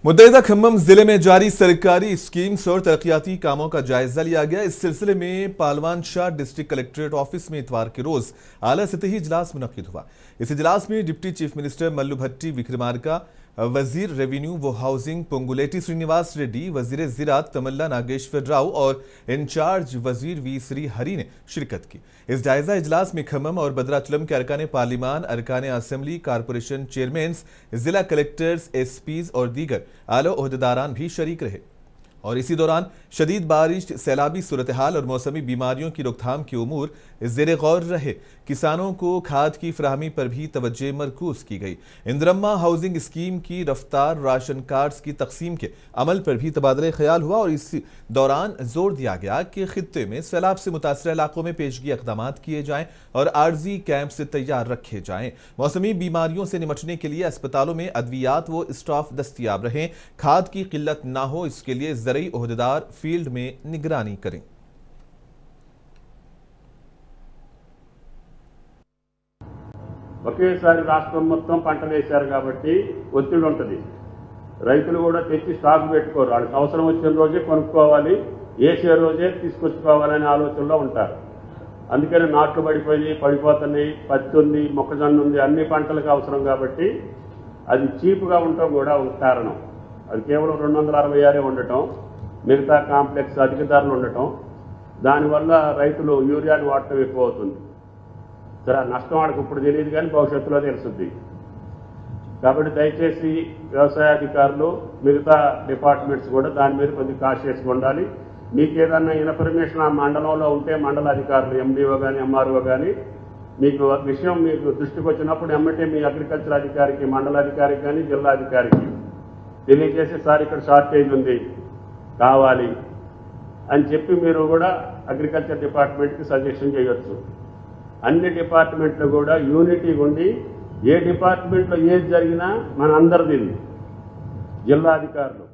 मुत्तहिदा खम्मम जिले में जारी सरकारी स्कीम्स और तरक्याती कामों का जायजा लिया गया। इस सिलसिले में पालवान शाह डिस्ट्रिक्ट कलेक्ट्रेट ऑफिस में इतवार के रोज आला सतही इजलास मुनक्किद हुआ। इस इजलास में डिप्टी चीफ मिनिस्टर मल्लू भट्टी विक्रमार्का, वजीर रेवेन्यू व हाउसिंग पोंगुलेटी श्रीनिवास रेड्डी, वजीर ज़राअत तमल्ला नागेश्वर राव और इंचार्ज वजीर वी श्री हरी ने शिरकत की। इस जायजा इजलास में खम्मम और बदराचलम के अरकान पार्लिमान, अरकान असम्बली, कारपोरेशन चेयरमैन्स, जिला कलेक्टर्स, एसपीज और दीगर आला ओहदेदारान भी शरीक रहे। और इसी दौरान शदीद बारिश, सैलाबी सूरत हाल और मौसमी बीमारियों की रोकथाम के उमूर ज़ेरे गौर रहे। किसानों को खाद की फराहमी पर भी तवज्जो मरकूज की गई। इंदिरम्मा हाउसिंग स्कीम की रफ्तार, राशन कार्ड्स की तकसीम के अमल पर भी तबादला ख्याल हुआ और इस दौरान जोर दिया गया कि खित्ते में सैलाब से मुतासर इलाकों में पेशगी इक़दाम किए जाएं और आर्जी कैंप से तैयार रखे जाएं। मौसमी बीमारियों से निपटने के लिए अस्पतालों में अद्वियात व स्टाफ दस्तियाब रहें। खाद की किल्लत ना हो, इसके लिए ज़रई ओहदेदार फील्ड में निगरानी करें। ఒకేసారి రాష్ట్రం మొత్తం పంటలు వేశారు కాబట్టి ఒత్తిడి ఉంటుంది. రైతులు కూడా తెచ్చి స్టాక్ పెట్టుకోరు. వాళ్ళకి అవసరం వచ్చిన రోజే కొనుక్కోవాలి, వేసే రోజే తీసుకొచ్చుకోవాలనే ఆలోచనలో ఉంటారు. అందుకని నాట్లు పడిపోతున్నాయి, పత్తి ఉంది, మొక్కజొన్న ఉంది, అన్ని పంటలకు అవసరం కాబట్టి అది చీప్గా ఉండటం కూడా ఒక కారణం. అది కేవలం 266 ఉండటం, మిగతా కాంప్లెక్స్ అధిక ధరలు ఉండటం, దానివల్ల రైతులు యూరియాని వాడటం ఎక్కువ అవుతుంది. సరే, నష్టం వాళ్ళకి ఇప్పుడు తెలియదు కానీ భవిష్యత్తులో తెలుస్తుంది. కాబట్టి దయచేసి వ్యవసాయ అధికారులు, మిగతా డిపార్ట్మెంట్స్ కూడా దాని మీద కొంచెం కాషియస్గా ఉండాలి. మీకు ఏదన్నా ఇన్ఫర్మేషన్ ఆ మండలంలో ఉంటే మండల అధికారులు, ఎండిఓ కానీ ఎంఆర్ఓ కానీ మీకు విషయం మీకు దృష్టికి వచ్చినప్పుడు ఎమ్మటే మీ అగ్రికల్చర్ అధికారికి, మండల అధికారికి కానీ జిల్లా అధికారికి తెలియజేసి, సార్ ఇక్కడ షార్టేజ్ ఉంది కావాలి అని చెప్పి మీరు కూడా అగ్రికల్చర్ డిపార్ట్మెంట్కి సజెషన్ చేయొచ్చు. అన్ని డిపార్ట్మెంట్లు కూడా యూనిటీ ఉండి ఏ డిపార్ట్మెంట్లో ఏది జరిగినా మన అందరిది జిల్లా అధికారులు